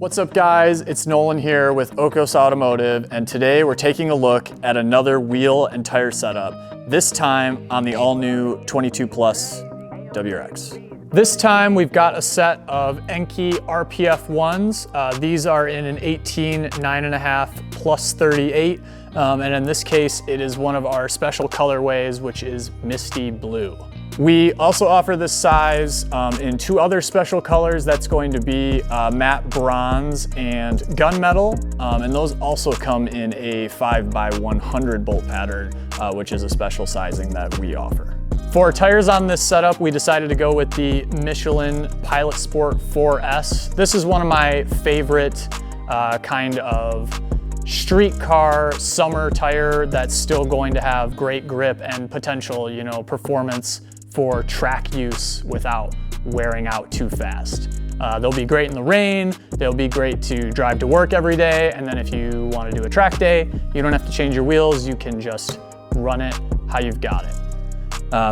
What's up guys, it's Nolan here with OAKOS Automotive, and today we're taking a look at another wheel and tire setup, this time on the all-new 22 Plus WRX. This time we've got a set of Enkei RPF1s. These are in an 18 9.5 plus 38, and in this case it is one of our special colorways, which is Misty Blue. We also offer this size in two other special colors. That's going to be matte bronze and gunmetal, and those also come in a 5x100 bolt pattern, which is a special sizing that we offer. For tires on this setup, we decided to go with the Michelin Pilot Sport 4S. This is one of my favorite kind of street car summer tire that's still going to have great grip and potential, performance for track use without wearing out too fast. They'll be great in the rain, they'll be great to drive to work every day, and then if you want to do a track day, you don't have to change your wheels, you can just run it how you've got it.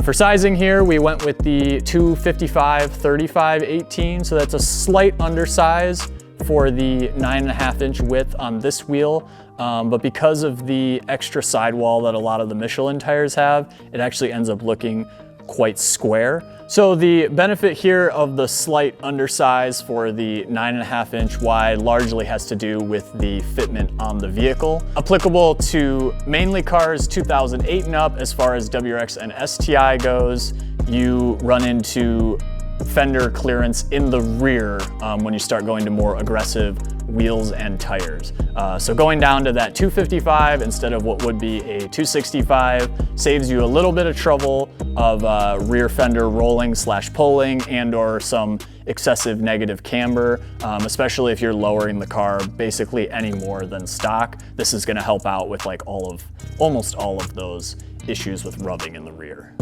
For sizing here, we went with the 255/35/18, so that's a slight undersize for the 9.5 inch width on this wheel, but because of the extra sidewall that a lot of the Michelin tires have, it actually ends up looking quite square. So the benefit here of the slight undersize for the 9.5 inch wide largely has to do with the fitment on the vehicle. Applicable to mainly cars 2008 and up. As far as WRX and STI goes, you run into fender clearance in the rear when you start going to more aggressive wheels and tires. So going down to that 255 instead of what would be a 265 saves you a little bit of trouble of rear fender rolling / pulling and or some excessive negative camber, especially if you're lowering the car basically any more than stock. This is gonna help out with like almost all of those issues with rubbing in the rear.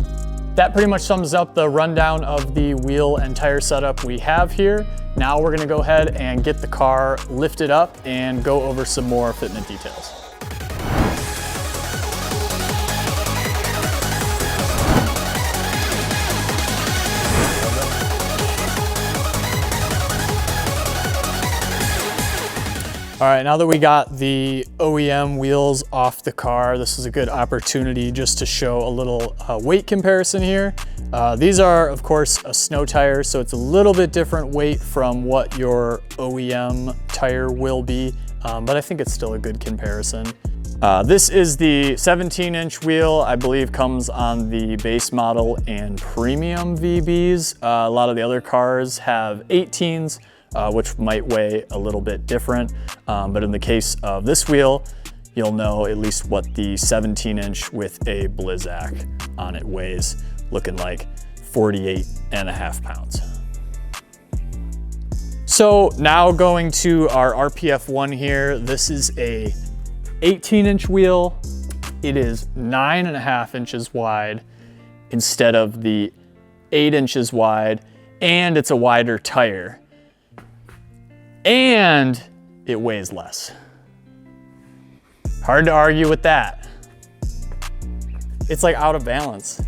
That pretty much sums up the rundown of the wheel and tire setup we have here. Now we're gonna go ahead and get the car lifted up and go over some more fitment details. All right, now that we got the OEM wheels off the car, this is a good opportunity just to show a little weight comparison here. These are, of course, a snow tire, so it's a little bit different weight from what your OEM tire will be, but I think it's still a good comparison. This is the 17-inch wheel, I believe comes on the base model and premium VBs. A lot of the other cars have 18s, which might weigh a little bit different. But in the case of this wheel, you'll know at least what the 17-inch with a Blizzak on it weighs, looking like 48.5 pounds. So now going to our RPF1 here, this is a 18-inch wheel. It is 9.5 inches wide instead of the 8 inches wide, and it's a wider tire. And it weighs less. Hard to argue with that. It's like out of balance.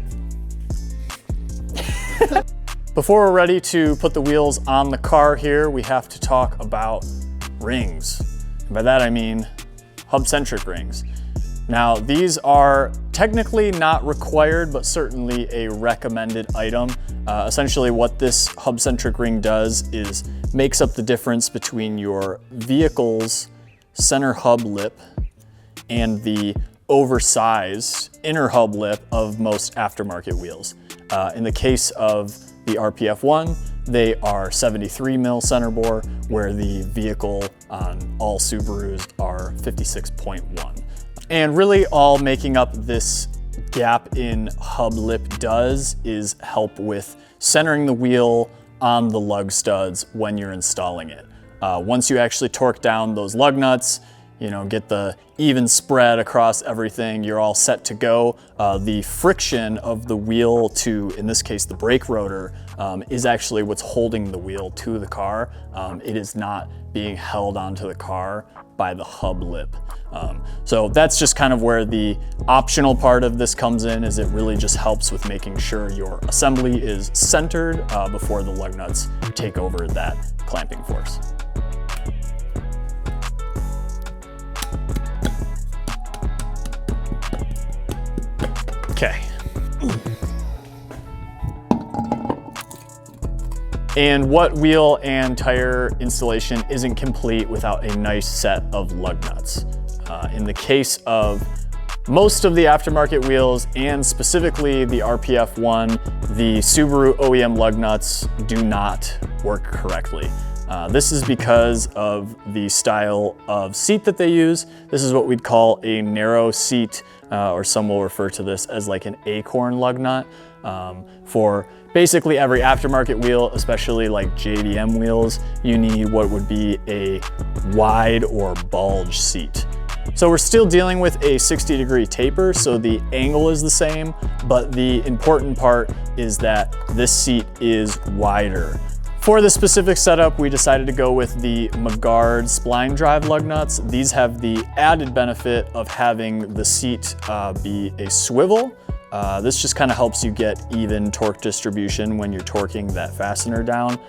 Before we're ready to put the wheels on the car here, we have to talk about rings. And by that I mean hub-centric rings. Now these are technically not required, but certainly a recommended item. Essentially what this hub-centric ring does is makes up the difference between your vehicle's center hub lip and the oversized inner hub lip of most aftermarket wheels. In the case of the RPF1, they are 73 mil center bore, where the vehicle on all Subarus are 56.1. And really all making up this gap in hub lip does is help with centering the wheel on the lug studs when you're installing it. Once you actually torque down those lug nuts, get the even spread across everything, you're all set to go. The friction of the wheel to, in this case, the brake rotor, is actually what's holding the wheel to the car. It is not being held onto the car by the hub lip. So that's just kind of where the optional part of this comes in, is it really just helps with making sure your assembly is centered before the lug nuts take over that clamping force. Okay. And what wheel and tire installation isn't complete without a nice set of lug nuts? In the case of most of the aftermarket wheels, and specifically the RPF1, the Subaru OEM lug nuts do not work correctly. This is because of the style of seat that they use. This is what we'd call a narrow seat, or some will refer to this as like an acorn lug nut. For basically every aftermarket wheel, especially like JDM wheels, you need what would be a wide or bulge seat. So we're still dealing with a 60-degree taper, so the angle is the same, but the important part is that this seat is wider. For this specific setup, we decided to go with the Magard spline drive lug nuts. These have the added benefit of having the seat be a swivel. This just kind of helps you get even torque distribution when you're torquing that fastener down,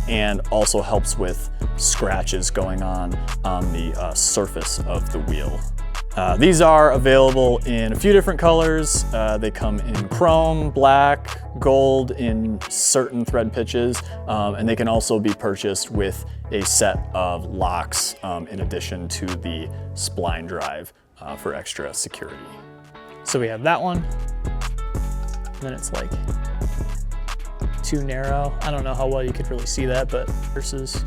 and also helps with scratches going on the surface of the wheel. These are available in a few different colors. They come in chrome, black, gold in certain thread pitches, and they can also be purchased with a set of locks in addition to the spline drive for extra security. So we have that one, and then it's like too narrow. I don't know how well you could really see that, but versus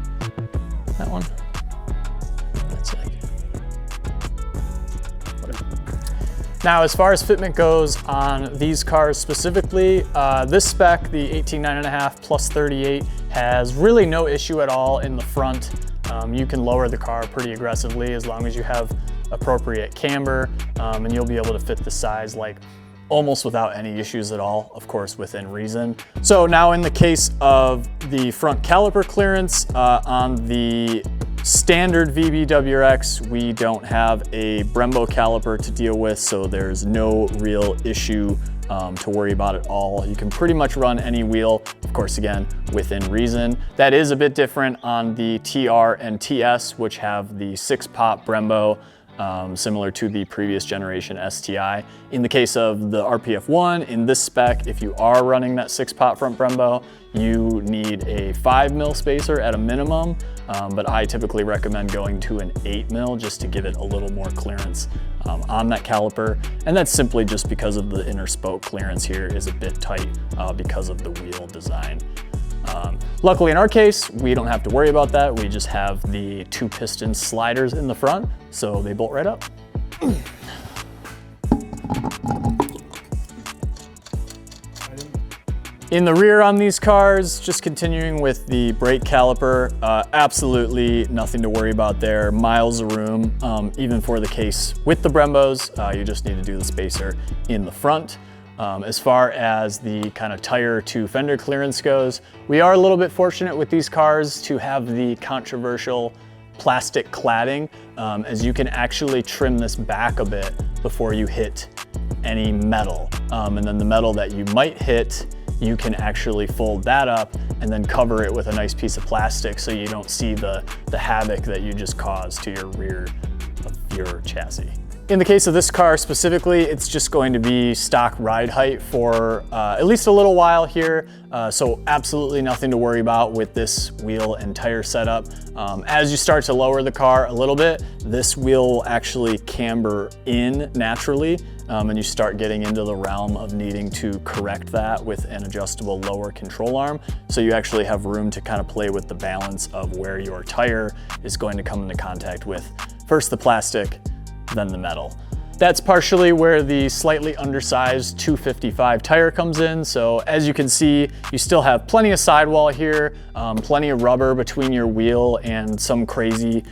that one, that's like whatever. Now, as far as fitment goes on these cars specifically, this spec, the 18.9.5 plus 38, has really no issue at all in the front. You can lower the car pretty aggressively as long as you have appropriate camber, and you'll be able to fit the size like almost without any issues at all, of course, within reason. So now in the case of the front caliper clearance, on the standard VB WRX, we don't have a Brembo caliper to deal with, so there's no real issue to worry about at all. You can pretty much run any wheel, of course, again, within reason. That is a bit different on the TR and TS, which have the 6-pot Brembo, similar to the previous generation STI. In the case of the RPF1, in this spec, if you are running that 6-pot front Brembo, you need a 5mm spacer at a minimum, but I typically recommend going to an 8mm just to give it a little more clearance on that caliper. And that's simply just because of the inner spoke clearance here is a bit tight because of the wheel design. Luckily in our case, we don't have to worry about that. We just have the 2 piston sliders in the front, so they bolt right up. In the rear on these cars, just continuing with the brake caliper, absolutely nothing to worry about there. Miles of room, even for the case with the Brembos, you just need to do the spacer in the front. As far as the kind of tire to fender clearance goes, we are a little bit fortunate with these cars to have the controversial plastic cladding, as you can actually trim this back a bit before you hit any metal. And then the metal that you might hit, you can actually fold that up and then cover it with a nice piece of plastic so you don't see the havoc that you just caused to your rear of your chassis. In the case of this car specifically, it's just going to be stock ride height for at least a little while here, so absolutely nothing to worry about with this wheel and tire setup. As you start to lower the car a little bit, this wheel will actually camber in naturally, and you start getting into the realm of needing to correct that with an adjustable lower control arm. So you actually have room to kind of play with the balance of where your tire is going to come into contact with first the plastic, then the metal. That's partially where the slightly undersized 255 tire comes in. So as you can see, you still have plenty of sidewall here, plenty of rubber between your wheel and some crazy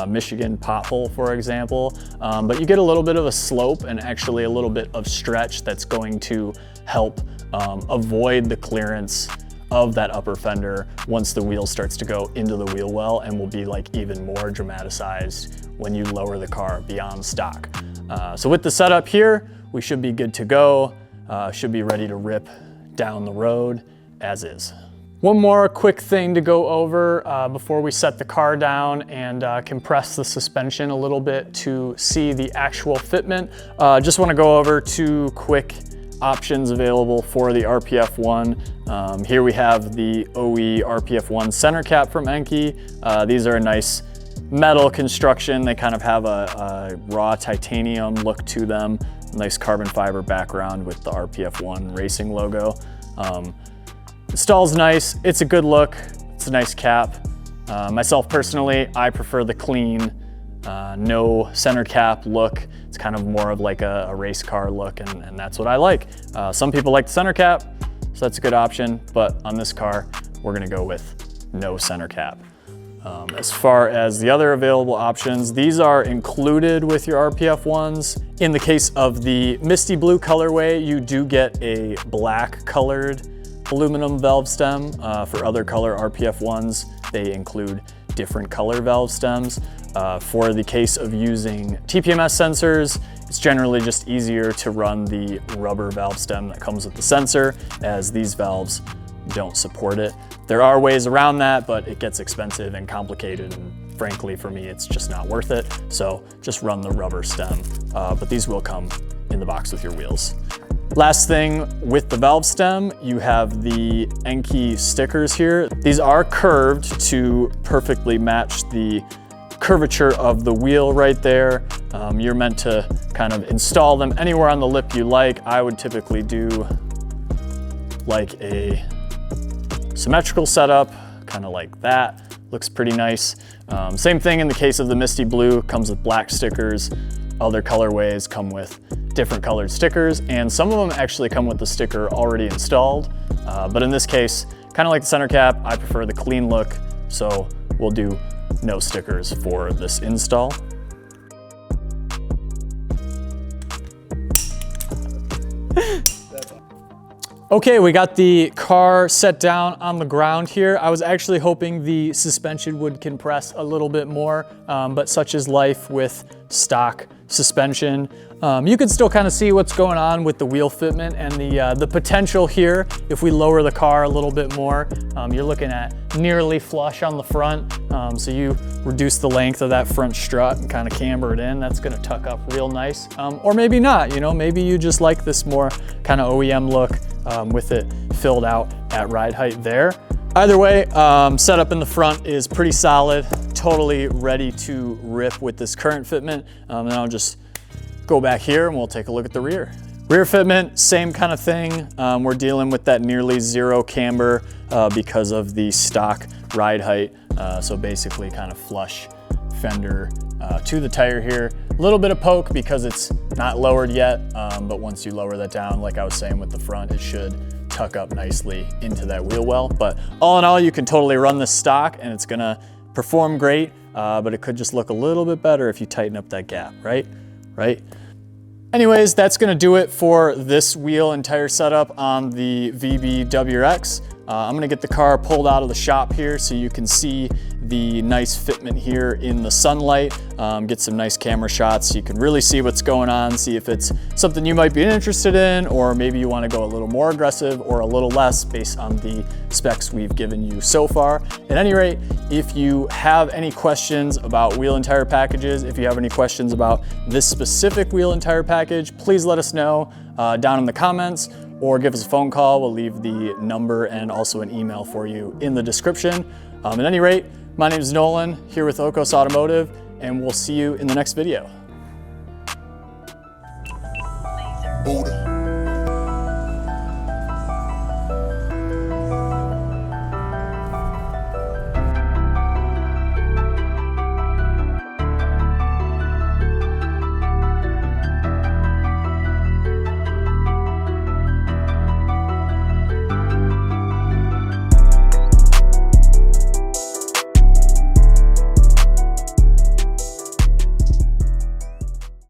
Michigan pothole, for example. But you get a little bit of a slope and actually a little bit of stretch that's going to help avoid the clearance of that upper fender once the wheel starts to go into the wheel well, and will be like even more dramatized when you lower the car beyond stock. So with the setup here, we should be good to go, should be ready to rip down the road as is. One more quick thing to go over before we set the car down and compress the suspension a little bit to see the actual fitment. Just want to go over 2 quick options available for the RPF1. Here we have the OE RPF1 center cap from Enkei. These are a nice metal construction. They kind of have a raw titanium look to them. Nice carbon fiber background with the RPF1 racing logo. Install's nice, it's a good look, it's a nice cap. Myself personally, I prefer the clean, no center cap look. It's kind of more of like a race car look, and that's what I like. Some people like the center cap, so that's a good option, but on this car, we're gonna go with no center cap. As far as the other available options, these are included with your RPF1s. In the case of the Misty Blue colorway, you do get a black colored aluminum valve stem. For other color RPF1s, they include different color valve stems. For the case of using TPMS sensors, it's generally just easier to run the rubber valve stem that comes with the sensor, as these valves don't support it. There are ways around that, but it gets expensive and complicated, and frankly, for me, it's just not worth it. So just run the rubber stem, but these will come in the box with your wheels. Last thing, with the valve stem, you have the Enkei stickers here. These are curved to perfectly match the curvature of the wheel right there. You're meant to kind of install them anywhere on the lip you like. I would typically do like a symmetrical setup, kind of like that. Looks pretty nice. Same thing in the case of the Misty Blue, comes with black stickers. Other colorways come with different colored stickers, and some of them actually come with the sticker already installed. But in this case, kind of like the center cap, I prefer the clean look, so we'll do no stickers for this install. Okay, we got the car set down on the ground here. I was actually hoping the suspension would compress a little bit more, but such is life with stock suspension. You can still kind of see what's going on with the wheel fitment and the potential here. If we lower the car a little bit more, you're looking at nearly flush on the front. So you reduce the length of that front strut and kind of camber it in. That's gonna tuck up real nice. Or maybe not, you know, maybe you just like this more kind of OEM look with it filled out at ride height there. Either way, setup in the front is pretty solid, totally ready to rip with this current fitment. And I'll just go back here and we'll take a look at the rear. Rear fitment, same kind of thing. We're dealing with that nearly zero camber because of the stock ride height. So basically kind of flush fender to the tire here. A little bit of poke because it's not lowered yet, but once you lower that down, like I was saying with the front, it should tuck up nicely into that wheel well. But all in all, you can totally run this stock and it's gonna perform great, but it could just look a little bit better if you tighten up that gap, right? Anyways, that's gonna do it for this wheel and tire setup on the VB WRX. I'm gonna get the car pulled out of the shop here so you can see the nice fitment here in the sunlight, get some nice camera shots so you can really see what's going on, see if it's something you might be interested in, or maybe you wanna go a little more aggressive or a little less based on the specs we've given you so far. At any rate, if you have any questions about wheel and tire packages, if you have any questions about this specific wheel and tire package, please let us know down in the comments, or give us a phone call. We'll leave the number and also an email for you in the description. At any rate, my name is Nolan, here with OAKOS Automotive, and we'll see you in the next video.